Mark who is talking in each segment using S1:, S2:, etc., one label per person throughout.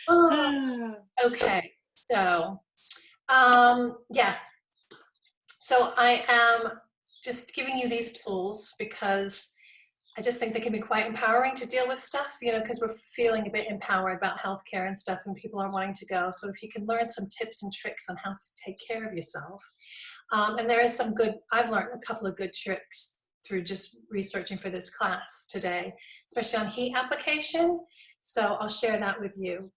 S1: Oh, okay, so yeah, so I am just giving you these tools because I just think they can be quite empowering to deal with stuff, you know, because we're feeling a bit empowered about healthcare and stuff, and people are wanting to go. So if you can learn some tips and tricks on how to take care of yourself, and there is some good, I've learned a couple of good tricks through just researching for this class today, especially on heat application. So I'll share that with you.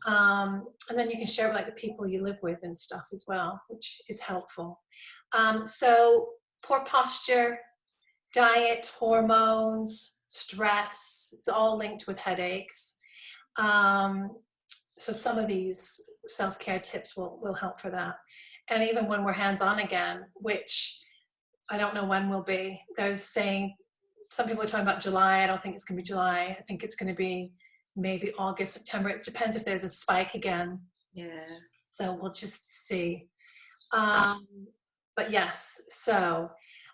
S1: And then you can share with like the people you live with and stuff as well, which is helpful. So poor posture, diet, hormones, stress, it's all linked with headaches. Um, so some of these self-care tips will help for that. And even when we're hands-on again, which I don't know when we'll be, there's saying, some people are talking about July. I don't think it's going to be July. I think it's going to be maybe August, September. It depends if there's a spike again.
S2: Yeah.
S1: So we'll just see. Um, but yes, so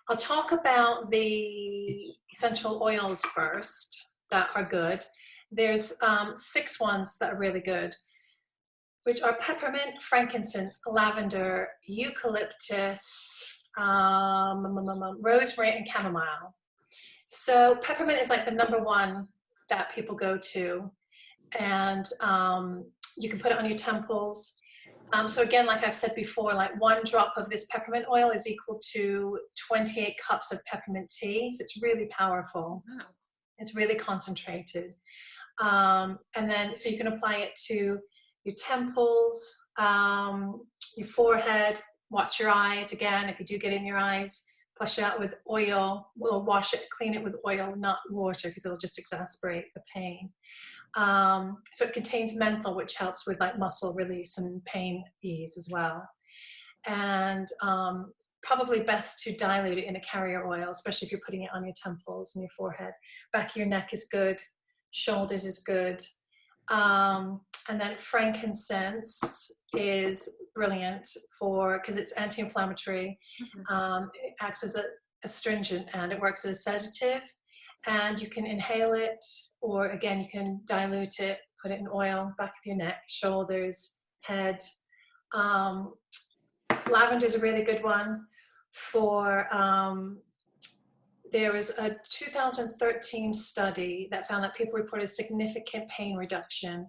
S1: I'll talk about the essential oils first that are good. There's 6 ones that are really good, which are peppermint, frankincense, lavender, eucalyptus, rosemary, and chamomile. So peppermint is like the number one that people go to, and you can put it on your temples. So again, like I've said before, like 1 drop of this peppermint oil is equal to 28 cups of peppermint tea. So it's really powerful.
S2: Wow.
S1: It's really concentrated. And then, so you can apply it to your temples, your forehead, watch your eyes. Again, if you do get in your eyes, flush it out with oil. We'll wash it, clean it with oil, not water, because it'll just exacerbate the pain. So it contains menthol, which helps with like muscle release and pain ease as well. And probably best to dilute it in a carrier oil, especially if you're putting it on your temples and your forehead. Back of your neck is good. Shoulders is good. And then frankincense is brilliant for, because it's anti-inflammatory. It acts as a astringent, and it works as a sedative. And you can inhale it, or again, you can dilute it, put it in oil, back of your neck, shoulders, head. Lavender is a really good one for, there was a 2013 study that found that people reported significant pain reduction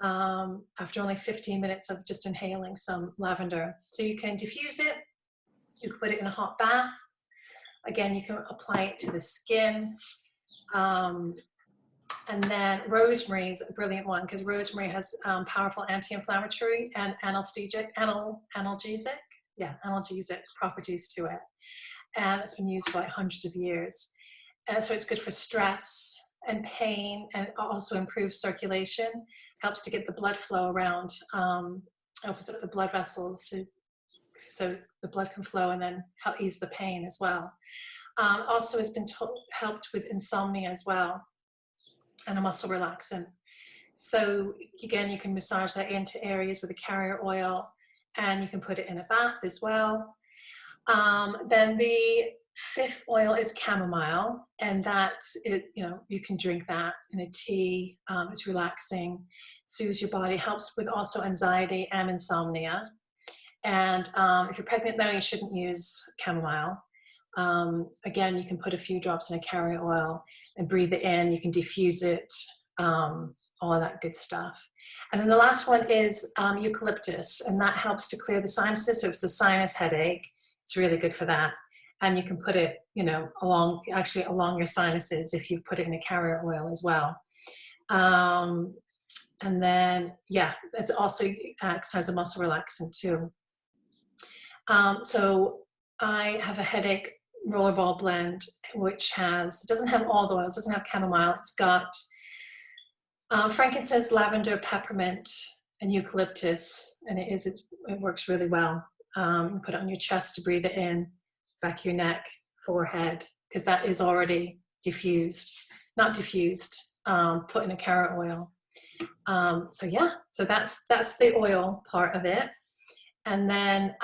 S1: after only 15 minutes of just inhaling some lavender. So you can diffuse it, you can put it in a hot bath. Again, you can apply it to the skin. And then rosemary is a brilliant one, because rosemary has powerful anti-inflammatory and analgesic properties to it. And it's been used for like hundreds of years. And so it's good for stress and pain, and it also improves circulation, helps to get the blood flow around, opens up the blood vessels so the blood can flow, and then help ease the pain as well. Also has been helped with insomnia as well, and a muscle relaxant. So again, you can massage that into areas with a carrier oil, and you can put it in a bath as well. Then the 5th oil is chamomile, and that's it. You know, you can drink that in a tea. It's relaxing, soothes your body, helps with also anxiety and insomnia. And if you're pregnant now, you shouldn't use chamomile. Again, you can put a few drops in a carrier oil and breathe it in. You can diffuse it, all of that good stuff. And then the last one is eucalyptus, and that helps to clear the sinuses. So if it's a sinus headache, it's really good for that. And you can put it, you know, along your sinuses if you put it in a carrier oil as well. And then, yeah, it also acts as a muscle relaxant too. So I have a headache rollerball blend, which doesn't have all the oils, doesn't have chamomile. It's got frankincense, lavender, peppermint, and eucalyptus, and it works really well. You put it on your chest to breathe it in, back of your neck, forehead, because that is already not diffused, put in a carrot oil. So yeah, so that's the oil part of it. And then,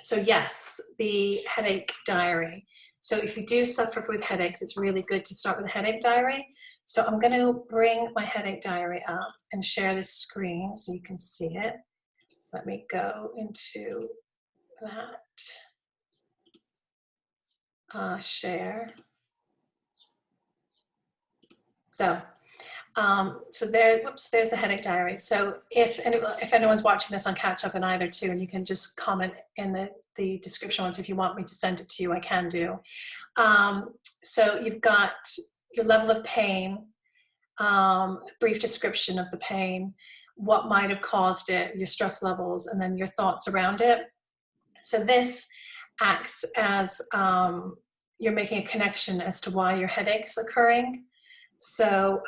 S1: so yes, the headache diary. So if you do suffer with headaches, it's really good to start with a headache diary. So I'm going to bring my headache diary up and share this screen so you can see it. Let me go into that. Share. So there's a headache diary. So if anyone's watching this on Catch Up and either too, and you can just comment in the description ones if you want me to send it to you, I can do. So you've got your level of pain, brief description of the pain, what might have caused it, your stress levels, and then your thoughts around it. So this acts as you're making a connection as to why your headache's occurring. So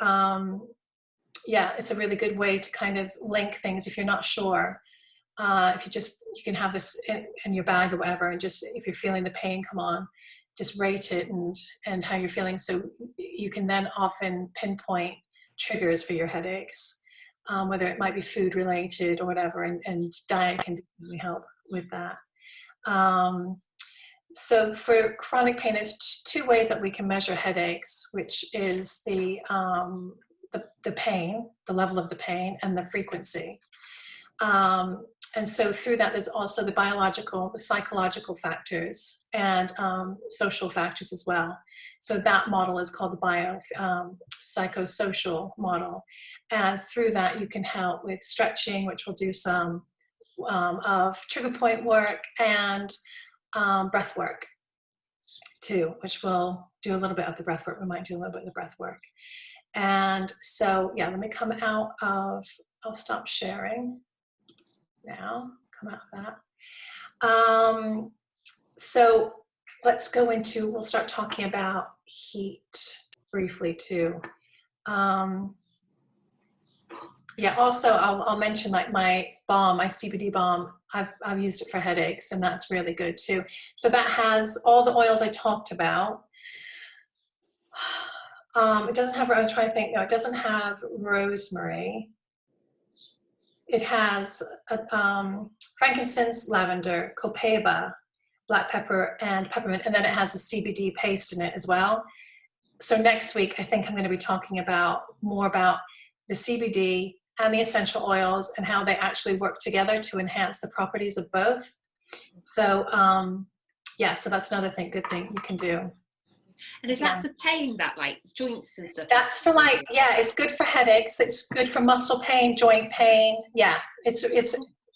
S1: yeah, it's a really good way to kind of link things if you're not sure. If you can have this in your bag or whatever, and just if you're feeling the pain come on, just rate it and how you're feeling. So you can then often pinpoint triggers for your headaches, whether it might be food related or whatever, and diet can definitely help with that. So for chronic pain, there's two ways that we can measure headaches, which is the pain, the level of the pain, and the frequency. And so through that, there's also the biological, the psychological factors, and social factors as well. So that model is called the psychosocial model. And through that, you can help with stretching, which will do some of trigger point work, and breath work too, which will do a little bit of the breath work. We might do a little bit of the breath work. And so, yeah, let me come out of, I'll stop sharing now, come out of that. So let's go into, we'll start talking about heat briefly too. Yeah, also I'll mention like my balm, my CBD balm, I've used it for headaches, and that's really good too. So that has all the oils I talked about. It doesn't have, I'm trying to think, no, it doesn't have rosemary. It has frankincense, lavender, copaiba, black pepper, and peppermint, and then it has a CBD paste in it as well. So next week, I think I'm going to be talking more about the CBD and the essential oils and how they actually work together to enhance the properties of both. So yeah, so that's another good thing you can do.
S2: And is that for pain, that like joints and stuff?
S1: That's for like, yeah, it's good for headaches. It's good for muscle pain, joint pain. Yeah, it's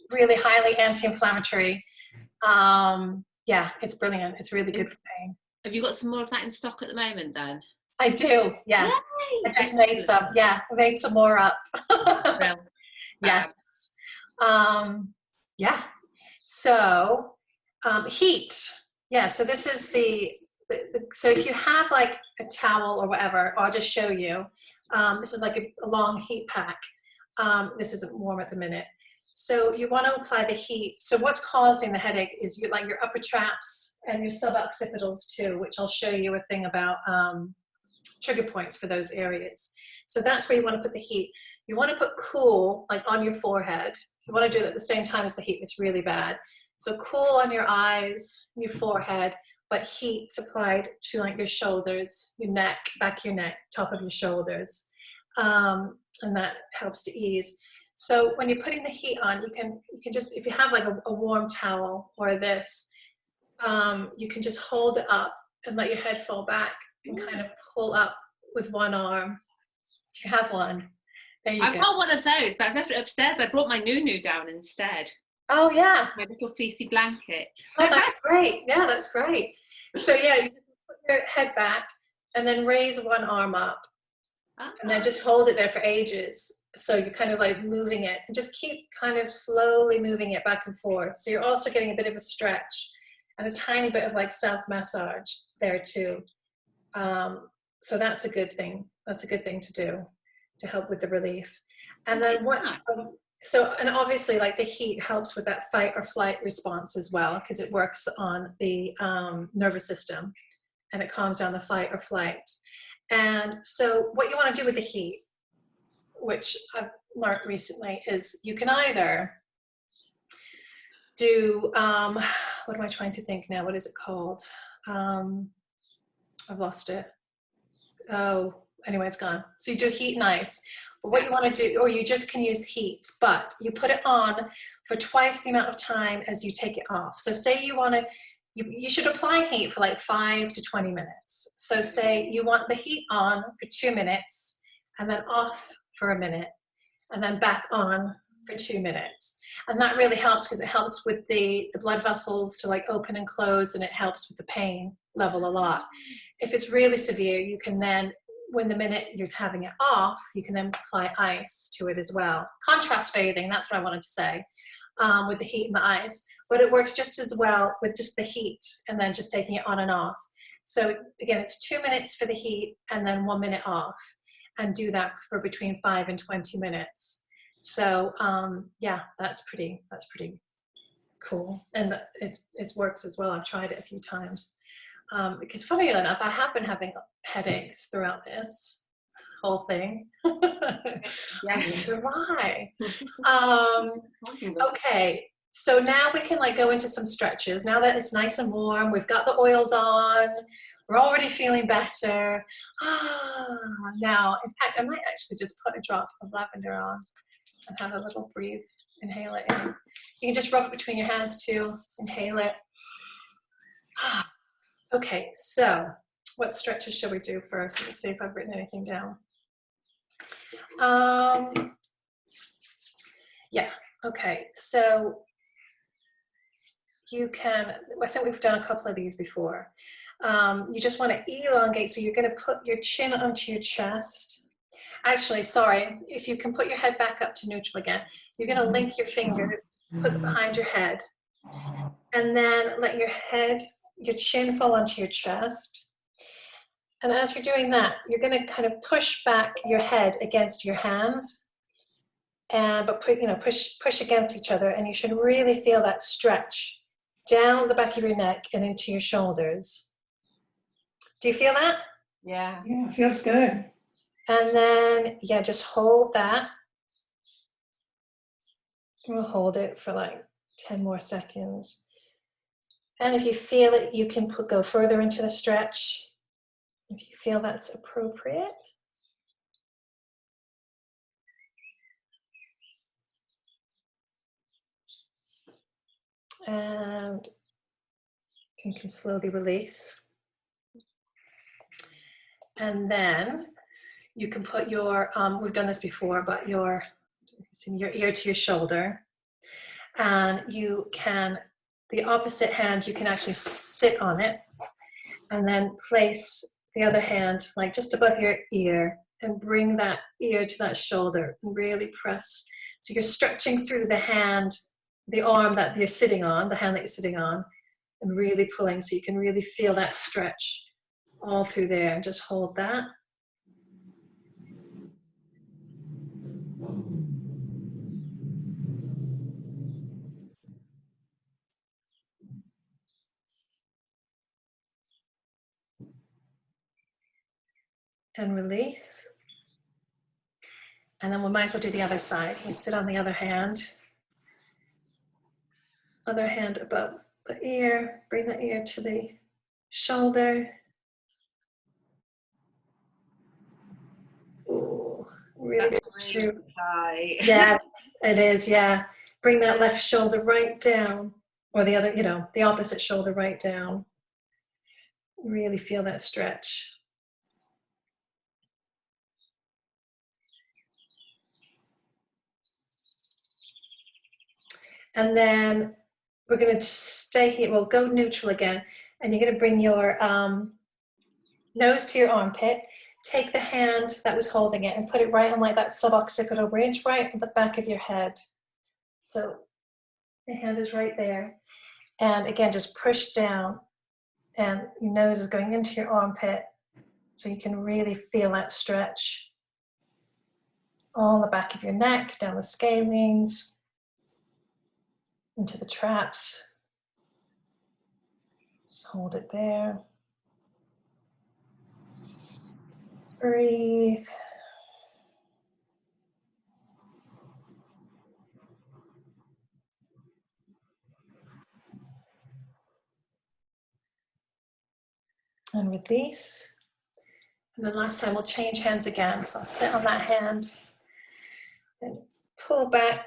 S1: really highly anti-inflammatory. Yeah, it's brilliant. It's really good for pain.
S2: Have you got some more of that in stock at the moment then?
S1: I do, yes.
S2: Yay!
S1: I just made some, yeah, I made some more up.
S2: Well,
S1: yes. Yeah, so heat. Yeah, so this is so if you have like a towel or whatever, I'll just show you. This is like a long heat pack. This isn't warm at the minute. So you want to apply the heat. So what's causing the headache is your upper traps and your suboccipitals too, which I'll show you a thing about trigger points for those areas. So that's where you want to put the heat. You want to put cool like on your forehead. You want to do it at the same time as the heat. It's really bad. So cool on your eyes, your forehead, but heat supplied to like your shoulders, your neck, back of your neck, top of your shoulders. And that helps to ease. So when you're putting the heat on, you can just, if you have like a warm towel or this, you can just hold it up and let your head fall back and kind of pull up with one arm. Do you have one? There you go.
S2: I've got one of those, but I've left it upstairs. I brought my Nunu down instead.
S1: Oh yeah.
S2: My little fleecy blanket.
S1: Oh, that's great. Yeah, that's great. So yeah, you just put your head back and then raise one arm up. And then just hold it there for ages. So you're kind of like moving it and just keep kind of slowly moving it back and forth. So you're also getting a bit of a stretch and a tiny bit of like self-massage there too. So that's a good thing. That's a good thing to do to help with the relief. And then and obviously like the heat helps with that fight or flight response as well, because it works on the nervous system and it calms down the fight or flight. And so what you want to do with the heat, which I've learned recently, is you can either do, what am I trying to think now? What is it called? I've lost it. Oh, anyway, it's gone. So you do heat and ice. But what you want to do, or you just can use heat, but you put it on for twice the amount of time as you take it off. So say you want to, you should apply heat for like 5 to 20 minutes. So say you want the heat on for 2 minutes and then off for a minute and then back on for 2 minutes. And that really helps because it helps with the blood vessels to like open and close, and it helps with the pain level a lot. If it's really severe, you can then, when the minute you're having it off, you can then apply ice to it as well. Contrast bathing, that's what I wanted to say, with the heat and the ice. But it works just as well with just the heat and then just taking it on and off. So again, it's 2 minutes for the heat and then 1 minute off, and do that for between 5 and 20 minutes. So yeah, that's pretty cool, and it works as well. I've tried it a few times because, funny enough, I have been having headaches throughout this whole thing.
S2: Yes.
S1: Why? Okay, so now we can like go into some stretches. Now that it's nice and warm, we've got the oils on, we're already feeling better. Now, in fact, I might actually just put a drop of lavender on and have a little breathe, inhale it in. You can just rub it between your hands too, inhale it. Okay, so what stretches should we do first? Let's see if I've written anything down. Yeah, okay, so you can, I think we've done a couple of these before. You just want to elongate, so you're going to put your chin onto your chest. Actually, sorry, if you can put your head back up to neutral again, you're going to link your fingers, put them behind your head, and then let your chin fall onto your chest. And as you're doing that, you're going to kind of push back your head against your hands, but push against each other, and you should really feel that stretch down the back of your neck and into your shoulders. Do you feel that?
S2: Yeah.
S3: Yeah, it feels good.
S1: And then, yeah, just hold that. We'll hold it for like 10 more seconds. And if you feel it, you can go further into the stretch if you feel that's appropriate. And you can slowly release. And then you can put your, we've done this before, but your ear to your shoulder. And you can, the opposite hand, you can actually sit on it and then place the other hand like just above your ear and bring that ear to that shoulder and really press. So you're stretching through the hand, the arm that you're sitting on, the hand that you're sitting on, and really pulling so you can really feel that stretch all through there, and just hold that. And release. And then we might as well do the other side. You sit on the other hand above the ear, bring the ear to the shoulder. Ooh, really true. Yes, it is, yeah. Bring that left shoulder right down, or the other, the opposite shoulder right down. Really feel that stretch. And then we're going to stay here. We'll go neutral again. And you're going to bring your nose to your armpit. Take the hand that was holding it and put it right on like that suboccipital ridge, right at the back of your head. So the hand is right there. And again, just push down. And your nose is going into your armpit. So you can really feel that stretch. On the back of your neck, down the scalenes, into the traps. Just hold it there. Breathe. And release. And then last time we'll change hands again. So I'll sit on that hand and pull back,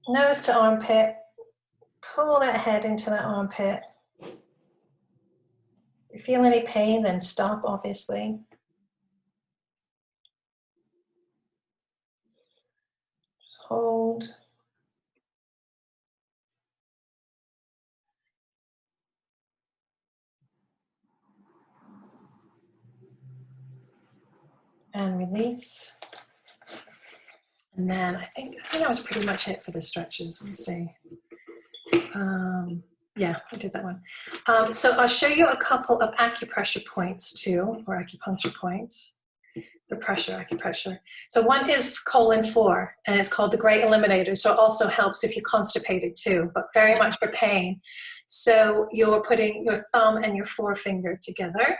S1: nose to armpit, pull that head into that armpit. If you feel any pain, then stop, obviously. Just hold. And release. And then I think that was pretty much it for the stretches. Let's see. Yeah, I did that one. So I'll show you a couple of acupressure points too, or acupuncture points. The pressure acupressure. So one is colon-4, and it's called the Great Eliminator. So it also helps if you're constipated too, but very much for pain. So you're putting your thumb and your forefinger together,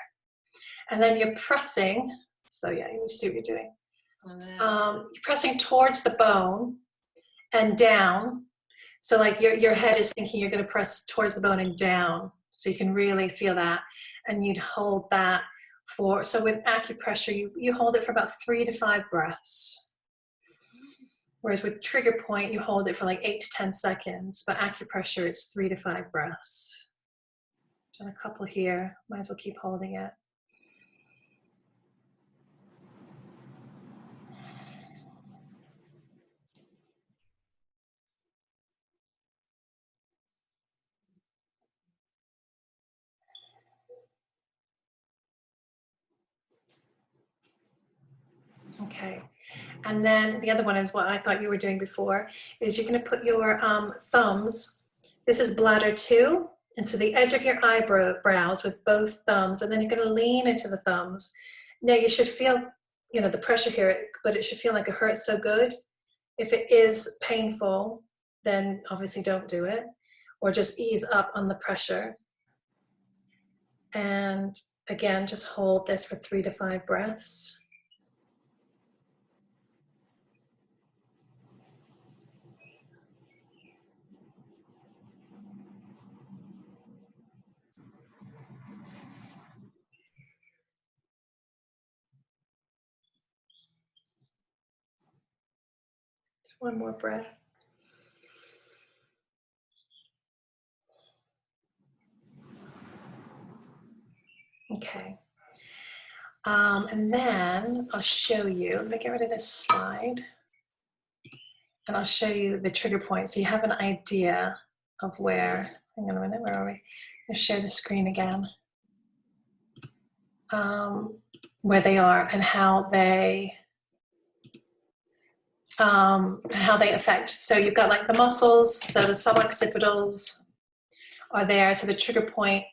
S1: and then you're pressing. So yeah, you see what you're doing. You're pressing towards the bone and down. So like your head is thinking you're going to press towards the bone and down. So you can really feel that. And you'd hold that for, so with acupressure, you hold it for about 3 to 5 breaths. Whereas with trigger point, you hold it for like 8 to 10 seconds. But acupressure, it's 3 to 5 breaths. Done a couple here. Might as well keep holding it. Okay, and then the other one is what I thought you were doing before, is you're going to put your thumbs, this is bladder 2, and so the edge of your eyebrows with both thumbs, and then you're going to lean into the thumbs. Now you should feel, you know, the pressure here, but it should feel like it hurts so good. If it is painful, then obviously don't do it, or just ease up on the pressure. And again, just hold this for 3 to 5 breaths. One more breath. Okay. And then I'll show you, let me get rid of this slide. And I'll show you the trigger point so you have an idea of where, hang on a minute, where are we? I'll share the screen again. Where they are and how they affect. So you've got like the muscles, so the suboccipitals are there, so the trigger point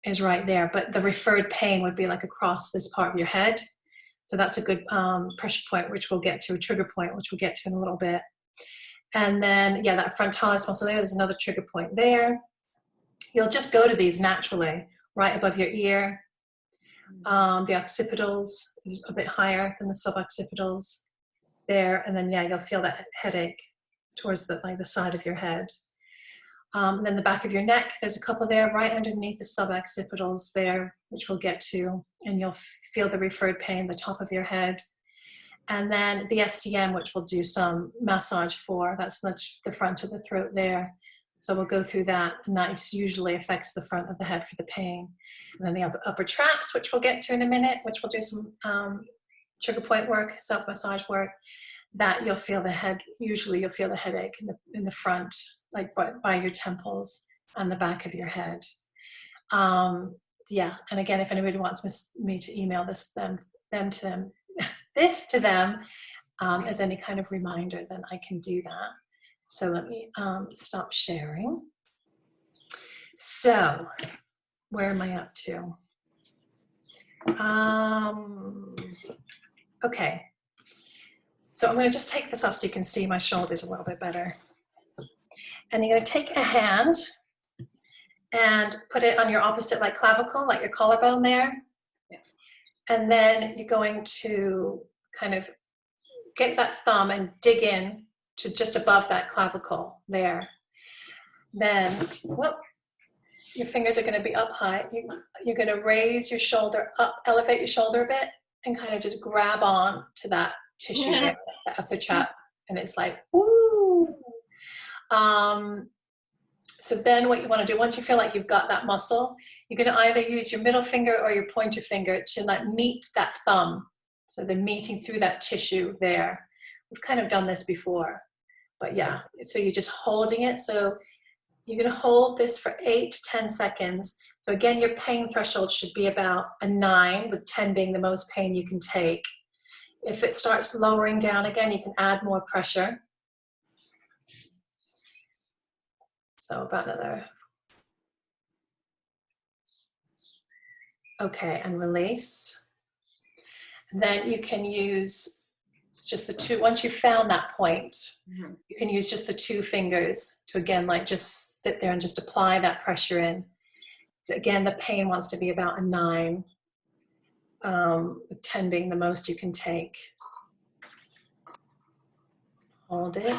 S1: is right there, but the referred pain would be like across this part of your head. So that's a good pressure point, which we'll get to, a trigger point, which we'll get to in a little bit. And then, yeah, that frontalis muscle there's another trigger point there. You'll just go to these naturally, right above your ear. The occipitals is a bit higher than the suboccipitals there. And then, yeah, you'll feel that headache towards the, like the side of your head. And then the back of your neck, there's a couple there right underneath the suboccipitals there, which we'll get to, and you'll feel the referred pain, the top of your head. And then the SCM, which we'll do some massage for, that's the front of the throat there. So we'll go through that, and that usually affects the front of the head for the pain. And then the upper traps, which we'll get to in a minute, which we'll do some trigger point work, self-massage work, that you'll feel the head, usually you'll feel the headache in the front, like by your temples and the back of your head. Yeah, and again, if anybody wants me to email this to them as any kind of reminder, then I can do that. So let me stop sharing. So where am I up to? Okay. So I'm going to just take this off so you can see my shoulders a little bit better. And you're going to take a hand and put it on your opposite, like clavicle, like your collarbone there. Yeah. And then you're going to kind of get that thumb and dig in to just above that clavicle there. Then, whoop, your fingers are going to be up high. You're going to raise your shoulder up, elevate your shoulder a bit, and kind of just grab on to that tissue there, that upper trap. And it's like, woo! So then what you want to do, once you feel like you've got that muscle, you're going to either use your middle finger or your pointer finger to like meet that thumb. So they're meeting through that tissue there. We've kind of done this before, but yeah, so you're just holding it. So you're going to hold this for 8 to 10 seconds. So again, your pain threshold should be about a 9, with 10 being the most pain you can take. If it starts lowering down again, you can add more pressure. So about another. Okay, and release. And then you can use just the two, once you've found that point, you can use just the 2 fingers to again, like just sit there and just apply that pressure in. So again, the pain wants to be about a 9, with 10 being the most you can take. Hold it.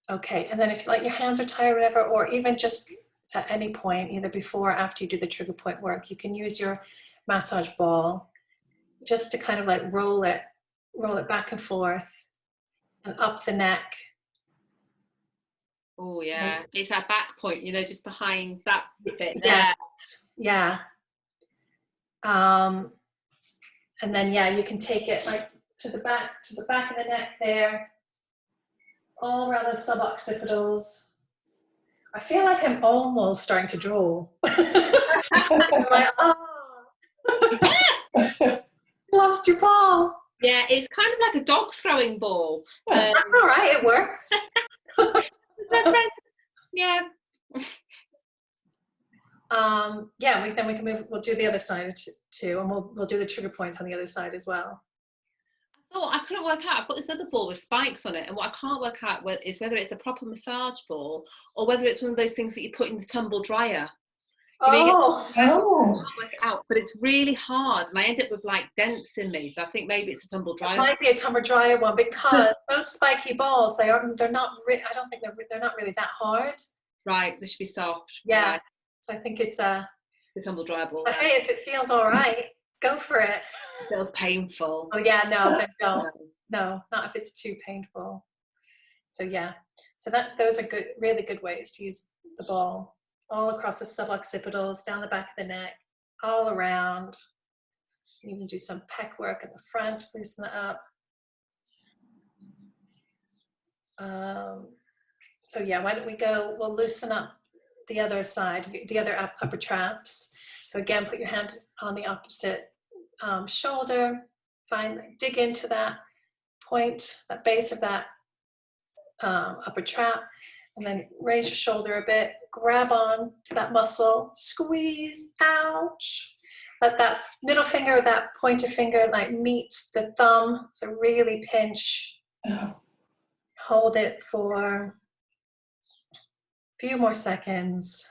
S1: Okay, and then if like your hands are tired or whatever, or even just at any point, either before or after you do the trigger point work, you can use your massage ball just to kind of like roll it back and forth and up the neck.
S2: Oh yeah, it's that back point, you know, just behind that bit there.
S1: Yes. Yeah. And then yeah, you can take it like to the back of the neck there, all around the suboccipitals. I feel like I'm almost starting to drool. I'm like, oh, lost your ball.
S2: Yeah, it's kind of like a dog throwing ball.
S1: That's all right, it works.
S2: Yeah.
S1: Yeah, then we can move. We'll do the other side too, and we'll do the trigger points on the other side as well.
S2: I couldn't work out. I've got this other ball with spikes on it, and what I can't work out is whether it's a proper massage ball or whether it's one of those things that you put in the tumble dryer. You know, I can't work it out, but it's really hard, and I end up with like dents in me. So I think maybe it's a tumble dryer.
S1: It might be a tumble dryer one, because those spiky balls, they're not. I don't think they're not really that hard.
S2: Right, they should be soft.
S1: Yeah.
S2: Right.
S1: So I think it's a
S2: tumble dryer ball.
S1: But hey, if it feels all right, go for it.
S2: It feels painful.
S1: Oh yeah, no, then don't. No, not if it's too painful. So yeah, so those are good, really good ways to use the ball all across the suboccipitals, down the back of the neck, all around. You can do some pec work at the front, loosen that up. So yeah, why don't we go? We'll loosen up the other side, the other upper traps. So again, put your hand on the opposite shoulder, dig into that point, that base of that upper trap, and then raise your shoulder a bit, grab on to that muscle, squeeze, ouch. Let that middle finger, that pointer finger like meets the thumb, so really pinch. Hold it for a few more seconds.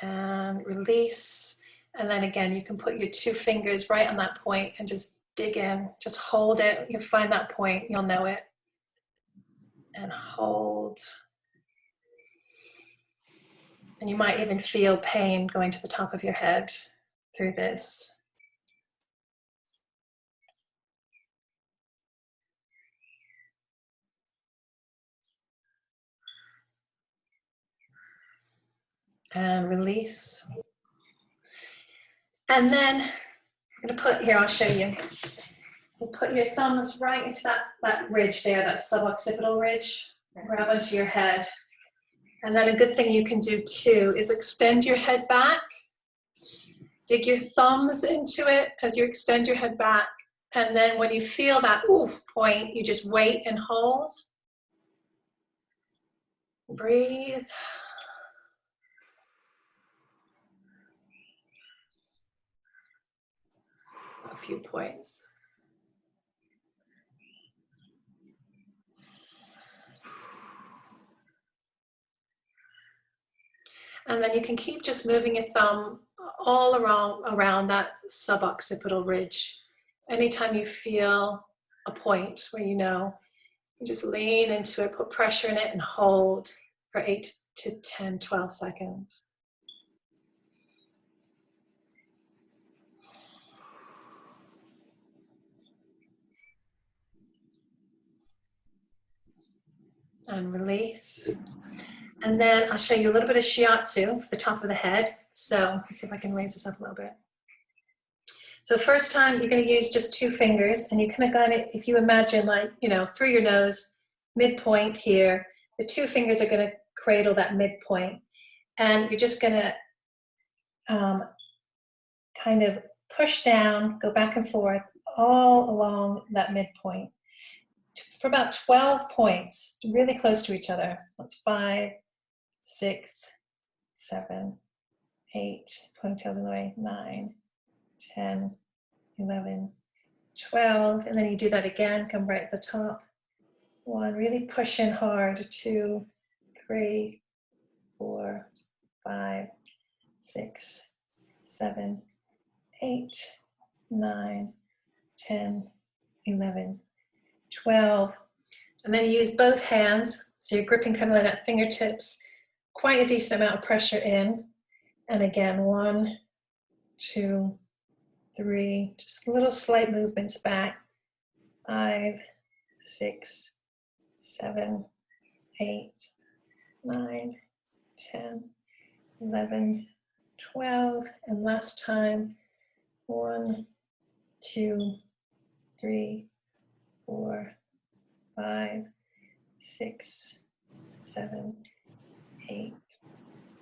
S1: And release. And then again, you can put your 2 fingers right on that point and just dig in, just hold it. You'll find that point, you'll know it. And hold. And you might even feel pain going to the top of your head through this. And release. And then I'm going to put, here, I'll show you. You put your thumbs right into that ridge there, that suboccipital ridge. Grab onto your head. And then a good thing you can do too is extend your head back. Dig your thumbs into it as you extend your head back. And then when you feel that oof point, you just wait and hold. Breathe. A few points. And then you can keep just moving your thumb all around that suboccipital ridge. Anytime you feel a point where you know, you just lean into it, put pressure in it, and hold for 8 to 10, 12 seconds. And release. And then I'll show you a little bit of shiatsu for the top of the head. So let's see if I can raise this up a little bit. So first time you're going to use just 2 fingers, and you kind of got it, if you imagine like, you know, through your nose, midpoint here, the 2 fingers are going to cradle that midpoint. And you're just going to kind of push down, go back and forth all along that midpoint for about 12 points, really close to each other. That's 5, 6, 7, 8, ponytails in the way, 9, 10, 11, 12, and then you do that again, come right at the top. 1, really push in hard, 2, 3, 4, 5, 6, 7, 8, 9, 10, 11, 12. And then you use both hands, so you're gripping kind of like that fingertips, quite a decent amount of pressure in. And again, 1, 2, 3, just little slight movements back. 5, 6, 7, 8, 9, 10, 11, 12. And last time, 1, 2, 3, 4, 5, 6, 7, 8,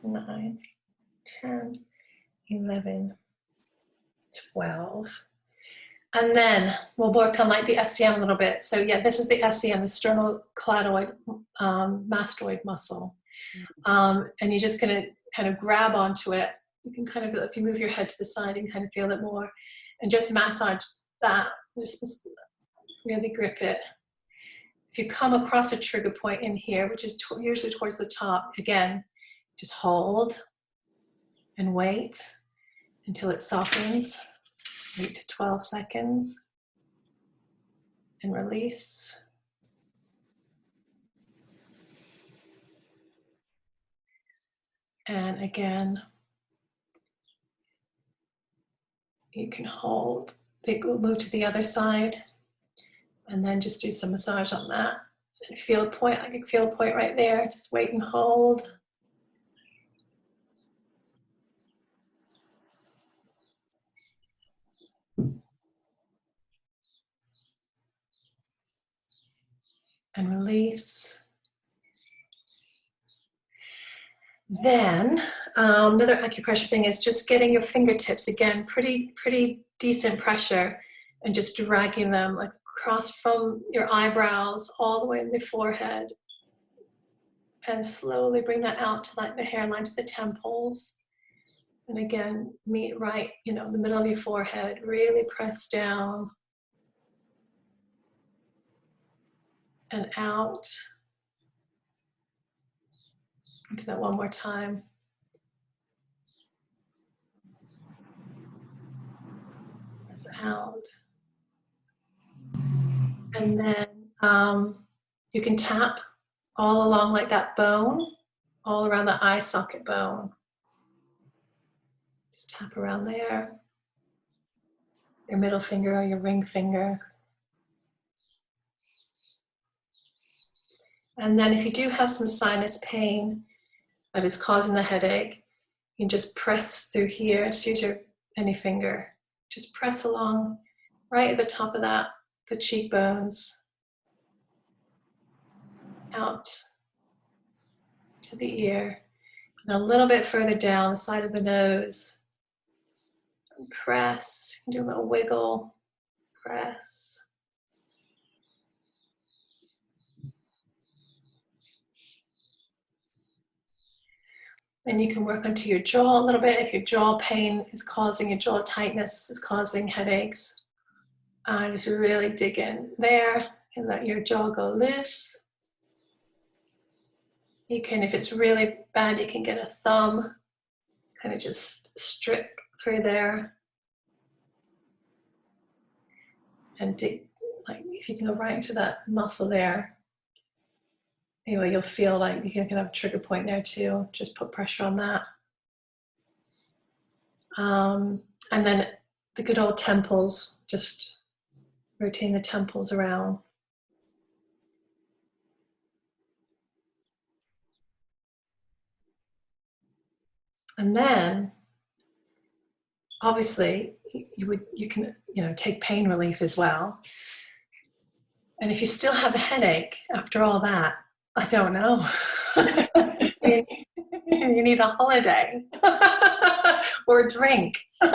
S1: 9, 10, 11, 12. And then we'll work on like the SCM a little bit. So yeah, this is the SCM, the sternocleidomastoid mastoid muscle. And you're just going to kind of grab onto it. You can kind of, if you move your head to the side, you can kind of feel it more. And just massage that. Just really grip it. If you come across a trigger point in here, which is usually towards the top, again, just hold and wait until it softens. 8 to 12 seconds. And release. And again, you can hold. We'll move to the other side. And then just do some massage on that. And feel a point, I can feel a point right there. Just wait and hold. And release. Then another acupressure thing is just getting your fingertips, again, pretty decent pressure, and just dragging them like across from your eyebrows all the way to the forehead, and slowly bring that out to like the hairline, to the temples. And again, meet right, you know, in the middle of your forehead, really press down and out. Do that one more time. Press out. And then you can tap all along like that bone, all around the eye socket bone. Just tap around there. Your middle finger or your ring finger. And then if you do have some sinus pain that is causing the headache, you can just press through here. Just use your any finger. Just press along right at the top of that, the cheekbones, out to the ear, and a little bit further down the side of the nose. And press, do a little wiggle, press. Then you can work onto your jaw a little bit. If your jaw pain is causing, your jaw tightness is causing headaches, just really dig in there and let your jaw go loose. You can, if it's really bad, you can get a thumb kind of just strip through there. And dig, like if you can go right into that muscle there, anyway, you'll feel like you can have a trigger point there too. Just put pressure on that. And then the good old temples, just rotating the temples around. And then, obviously, you can take pain relief as well. And if you still have a headache after all that, I don't know. You need a holiday or a drink. But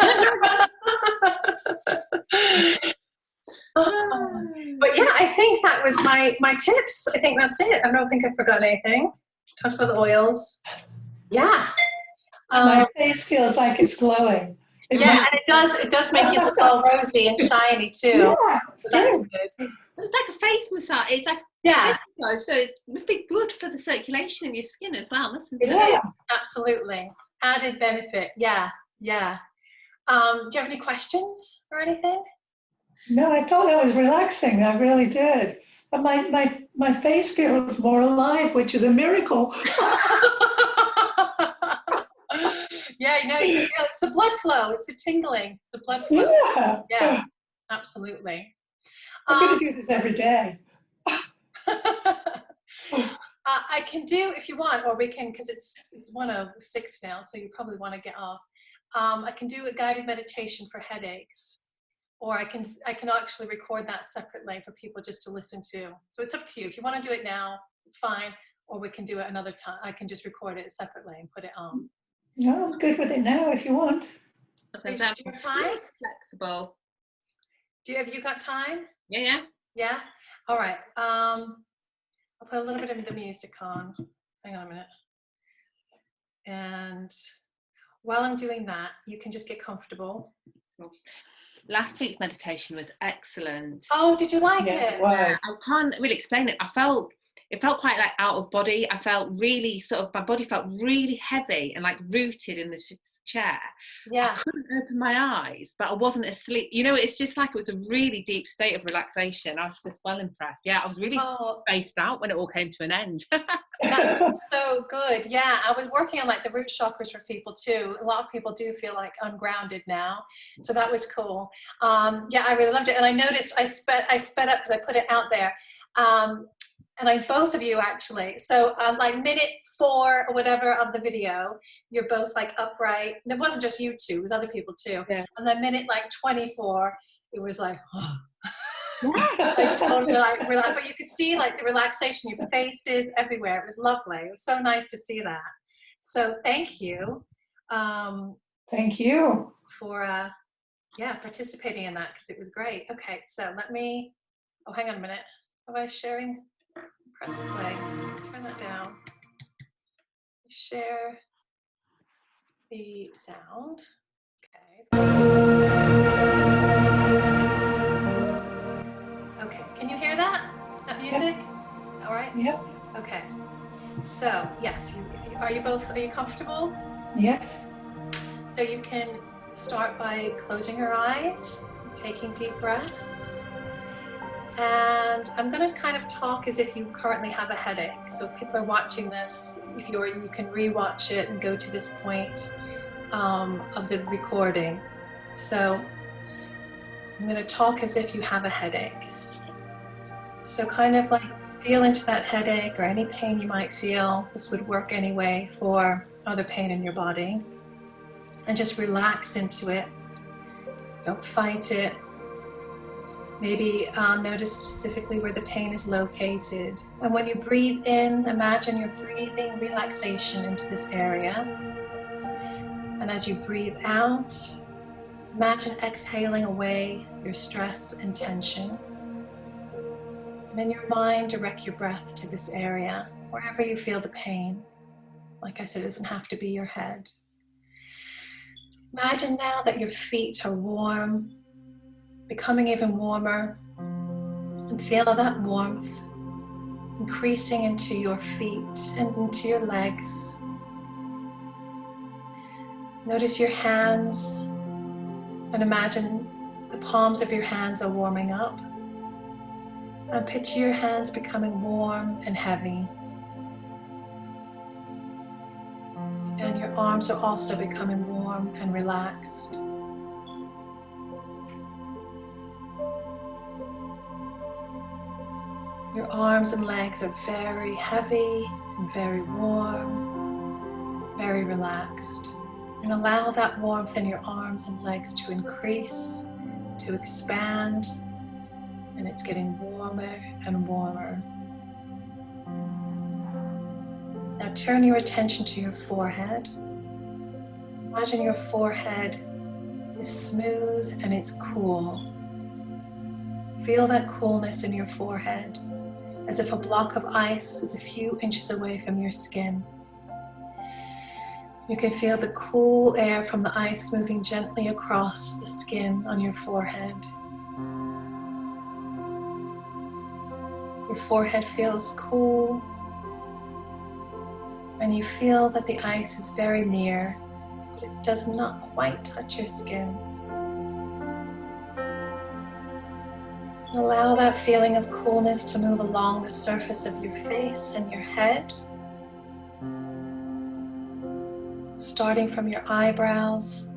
S1: yeah, I think that was my tips. I think that's it. I don't think I forgot anything. Talked about the oils. Yeah.
S3: My face feels like it's glowing.
S1: And it does make you look all rosy and shiny too.
S3: Yeah,
S1: so that's good.
S2: It's like a face massage. It's like so it must be good for the circulation in your skin as well, mustn't it?
S1: It is, absolutely. Added benefit. Yeah. Do you have any questions or anything?
S3: No, I thought that was relaxing. I really did. But my face feels more alive, which is a miracle.
S1: Yeah, it's the blood flow. It's the tingling. It's the blood flow. Yeah, absolutely.
S3: I'm going to do this every day.
S1: I can do, if you want, or we can, because it's 1:06 now, so you probably want to get off. I can do a guided meditation for headaches, or I can actually record that separately for people just to listen to. So it's up to you. If you want to do it now, it's fine, or we can do it another time. I can just record it separately and put it on.
S3: No, I'm good with it now if you want.
S1: Do you have time?
S2: Flexible.
S1: Have you got time?
S2: Yeah.
S1: Yeah? All right. I'll put a little bit of the music on. Hang on a minute. And while I'm doing that, you can just get comfortable.
S2: Last week's meditation was excellent.
S1: Oh, did you like it?
S3: It was.
S2: I can't really explain it. It felt quite like out of body. I felt really my body felt really heavy and like rooted in the chair.
S1: Yeah.
S2: I couldn't open my eyes, but I wasn't asleep. It's just like it was a really deep state of relaxation. I was just well impressed. Yeah, I was really spaced out when it all came to an end.
S1: That's so good. Yeah, I was working on like the root chakras for people too. A lot of people do feel like ungrounded now. So that was cool. Yeah, I really loved it. And I noticed I sped up because I put it out there. And both of you actually. So like minute 4 or whatever of the video, you're both like upright. And it wasn't just you two, it was other people too.
S3: Yeah.
S1: And then minute like 24, it was like, oh.
S3: Yes.
S1: Like totally like relax. But you could see like the relaxation, your faces everywhere. It was lovely. It was so nice to see that. So thank you.
S3: Thank you.
S1: For participating in that because it was great. Okay, so let me, hang on a minute. Am I sharing? Press play. Turn that down. Share the sound. Okay, can you hear that? That music? Yep. All right?
S3: Yep.
S1: Okay. So, yes, are you comfortable?
S3: Yes.
S1: So you can start by closing your eyes, taking deep breaths. And I'm going to kind of talk as if you currently have a headache. So if people are watching this, you can re-watch it and go to this point of the recording. So I'm going to talk as if you have a headache. So kind of like feel into that headache or any pain you might feel. This would work anyway for other pain in your body. And just relax into it. Don't fight it. Maybe notice specifically where the pain is located. And when you breathe in, imagine you're breathing relaxation into this area. And as you breathe out, imagine exhaling away your stress and tension. And in your mind, direct your breath to this area, wherever you feel the pain. Like I said, it doesn't have to be your head. Imagine now that your feet are warm, becoming even warmer, and feel that warmth increasing into your feet and into your legs. Notice your hands and imagine the palms of your hands are warming up. And picture your hands becoming warm and heavy. And your arms are also becoming warm and relaxed. Your arms and legs are very heavy and very warm, very relaxed. And allow that warmth in your arms and legs to increase, to expand, and it's getting warmer and warmer. Now turn your attention to your forehead. Imagine your forehead is smooth and it's cool. Feel that coolness in your forehead, as if a block of ice is a few inches away from your skin. You can feel the cool air from the ice moving gently across the skin on your forehead. Your forehead feels cool, and you feel that the ice is very near, but it does not quite touch your skin. Allow that feeling of coolness to move along the surface of your face and your head, starting from your eyebrows.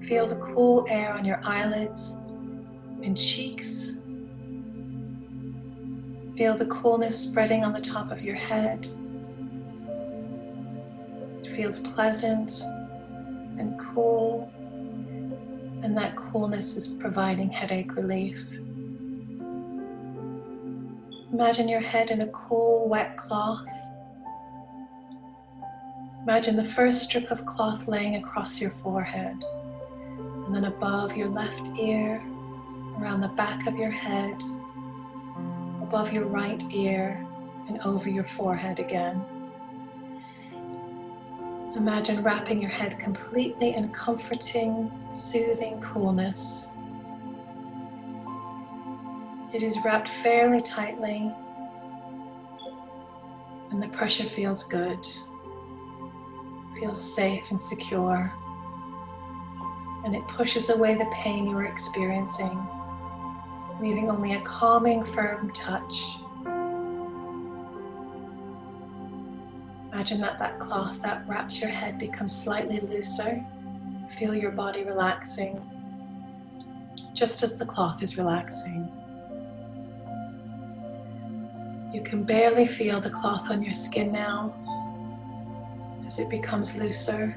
S1: Feel the cool air on your eyelids and cheeks. Feel the coolness spreading on the top of your head. It feels pleasant and cool, and that coolness is providing headache relief. Imagine your head in a cool, wet cloth. Imagine the first strip of cloth laying across your forehead, and then above your left ear, around the back of your head, above your right ear, and over your forehead again. Imagine wrapping your head completely in comforting, soothing coolness. It is wrapped fairly tightly, and the pressure feels good. Feels safe and secure, and it pushes away the pain you are experiencing, leaving only a calming, firm touch. Imagine that cloth that wraps your head becomes slightly looser. Feel your body relaxing, just as the cloth is relaxing. You can barely feel the cloth on your skin now. As it becomes looser,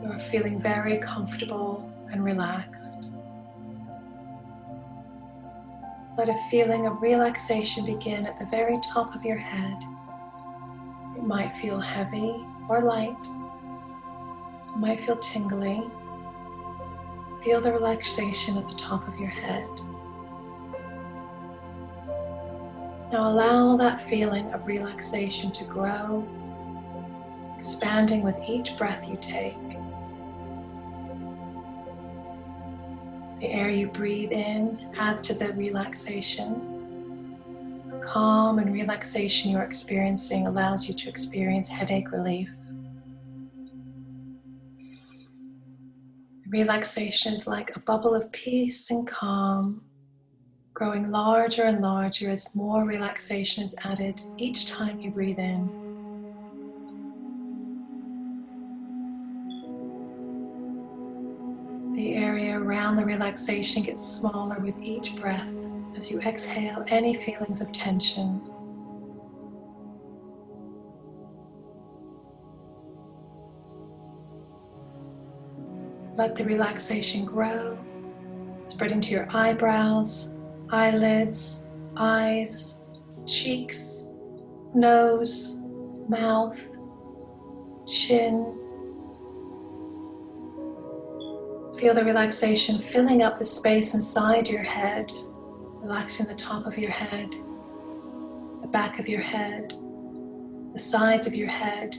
S1: you are feeling very comfortable and relaxed. Let a feeling of relaxation begin at the very top of your head. It might feel heavy or light. It might feel tingly. Feel the relaxation at the top of your head. Now allow that feeling of relaxation to grow, expanding with each breath you take. The air you breathe in adds to the relaxation. The calm and relaxation you're experiencing allows you to experience headache relief. Relaxation is like a bubble of peace and calm, growing larger and larger as more relaxation is added each time you breathe in. The area around the relaxation gets smaller with each breath as you exhale any feelings of tension. Let the relaxation grow, spreading to your eyebrows, eyelids, eyes, cheeks, nose, mouth, chin. Feel the relaxation filling up the space inside your head, relaxing the top of your head, the back of your head, the sides of your head,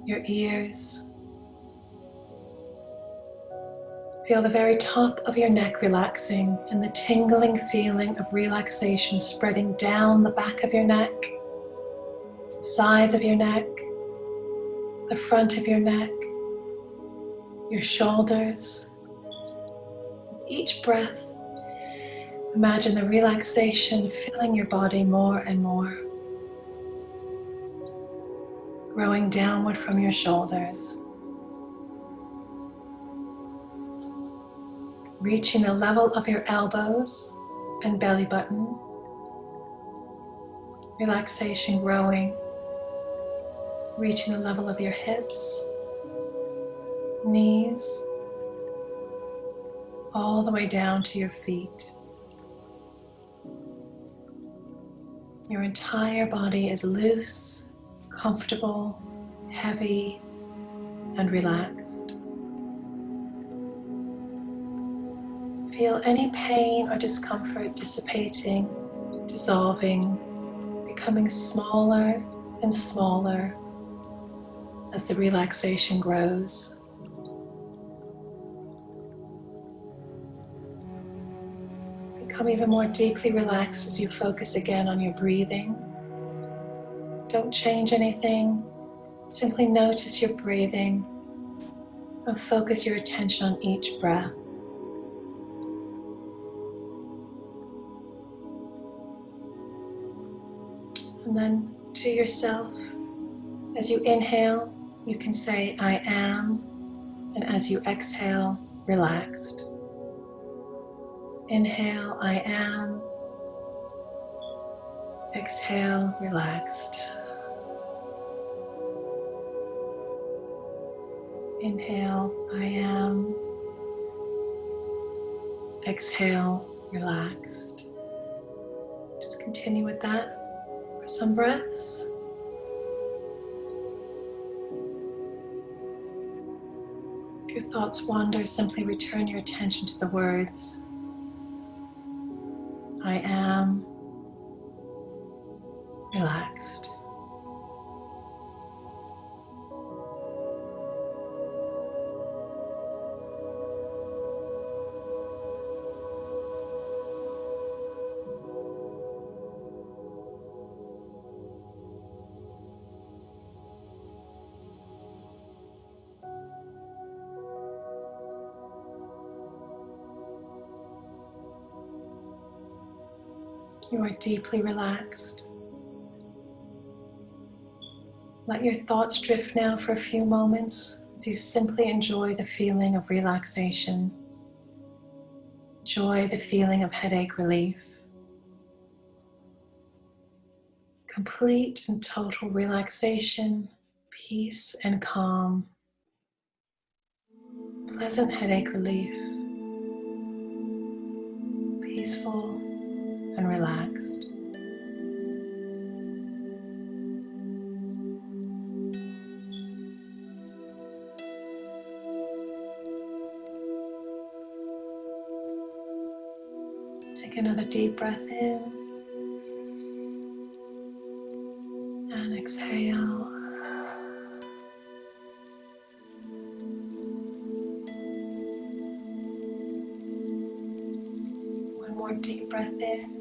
S1: your ears. Feel the very top of your neck relaxing and the tingling feeling of relaxation spreading down the back of your neck, sides of your neck, the front of your neck, your shoulders. Each breath, imagine the relaxation filling your body more and more, growing downward from your shoulders, reaching the level of your elbows and belly button. Relaxation growing, reaching the level of your hips, knees, all the way down to your feet. Your entire body is loose, comfortable, heavy, and relaxed. Feel any pain or discomfort dissipating, dissolving, becoming smaller and smaller as the relaxation grows. Become even more deeply relaxed as you focus again on your breathing. Don't change anything, simply notice your breathing and focus your attention on each breath. And then to yourself, as you inhale, you can say, I am, and as you exhale, relaxed. Inhale, I am. Exhale, relaxed. Inhale, I am. Exhale, relaxed. Just continue with that for some breaths. If your thoughts wander, simply return your attention to the words. I am relaxed. You are deeply relaxed. Let your thoughts drift now for a few moments as you simply enjoy the feeling of relaxation. Enjoy the feeling of headache relief. Complete and total relaxation, peace and calm. Pleasant headache relief. Peaceful and relaxed. Take another deep breath in and exhale. One more deep breath in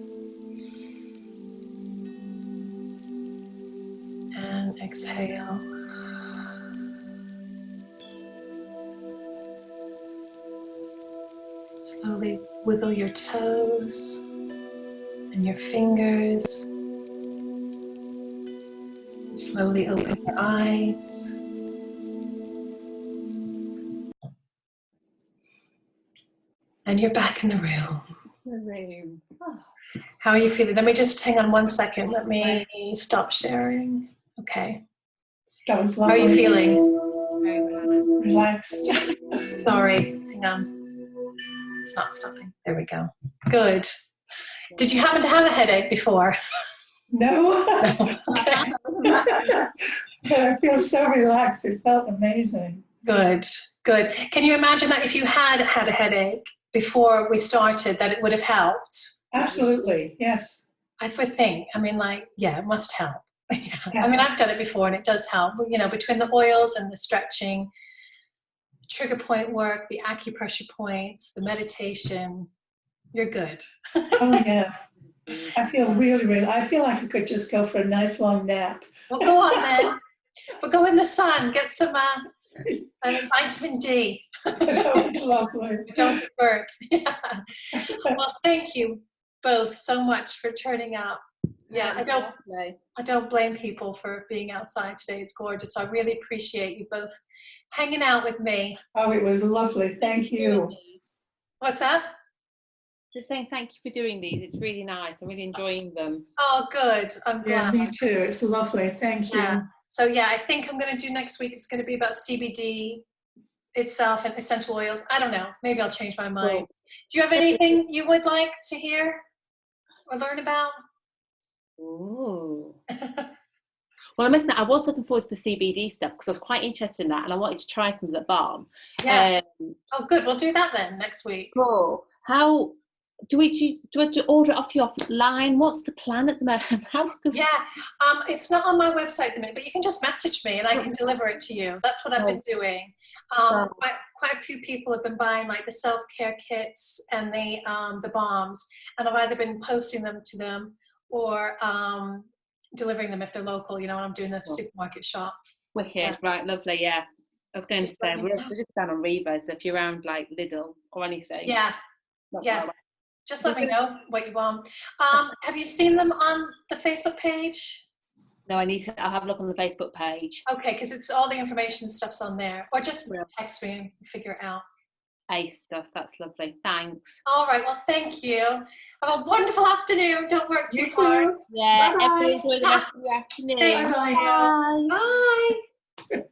S1: and exhale. Slowly wiggle your toes and your fingers. Slowly open your eyes. And you're back in the room. How are you feeling? Let me just hang on 1 second. Let me stop sharing. Okay.
S3: That was
S1: How are
S3: lovely.
S1: you feeling?
S3: Relaxed.
S1: Sorry, hang on. It's not stopping. There we go. Good. Did you happen to have a headache before?
S3: No.
S1: Okay.
S3: But I feel so relaxed. It felt amazing.
S1: Good, good. Can you imagine that if you had had a headache before we started, that it would have helped?
S3: Absolutely. Yes.
S1: I would think. I mean, like, yeah, it must help. Yeah.
S3: Yes.
S1: I mean, I've done it before and it does help. You know, between the oils and the stretching, trigger point work, the acupressure points, the meditation, you're good.
S3: Oh, yeah. I feel really, I feel like I could just go for a nice long nap.
S1: Well, go on then. But go in the sun, get some And vitamin D.
S3: That was lovely.
S1: Don't get burnt. Yeah. Well, thank you both so much for turning up. Yeah, I don't blame people for being outside today. It's gorgeous. So I really appreciate you both hanging out with me.
S3: Oh, it was lovely. Thank you.
S1: What's that?
S2: Just saying thank you for doing these. It's really nice. I'm really enjoying them.
S1: Oh, good. I'm
S3: Yeah,
S1: glad.
S3: me too. It's lovely. Thank you.
S1: Yeah. So yeah, I think I'm going to do next week. It's going to be about CBD itself and essential oils. I don't know. Maybe I'll change my mind. Do you have anything you would like to hear or learn about?
S2: Ooh. Well, I must admit, I was looking forward to the CBD stuff because I was quite interested in that, and I wanted to try some of that balm.
S1: Yeah. Oh, good. We'll do that then next week.
S2: Cool. How do I order it off you offline? What's the plan at the moment?
S1: Yeah. It's not on my website at the minute, but you can just message me and I can deliver it to you. That's what I've been doing. Quite a few people have been buying like the self-care kits and the balms, and I've either been posting them to them or delivering them if they're local, you know, when I'm doing the supermarket shop.
S2: Wicked.
S1: Yeah.
S2: Right, lovely, yeah. I was going to say,
S1: let me
S2: we're
S1: know.
S2: just down on Reba, so if you're around like Lidl or anything.
S1: Yeah.
S2: not
S1: Yeah.
S2: far away.
S1: Just let me know what you want. Have you seen them on the Facebook page?
S2: No, I'll have a look on the Facebook page.
S1: Okay, because it's all the information stuff's on there. Or just
S2: Yeah.
S1: text me and figure it out.
S2: Ace stuff, that's lovely. Thanks.
S1: All right, well, thank you. Have a wonderful afternoon. Don't work too
S3: You
S1: hard.
S3: too.
S2: Yeah,
S3: Bye-bye.
S2: everybody enjoy the rest of the afternoon.
S1: Thanks.
S3: Bye-bye.
S1: Bye.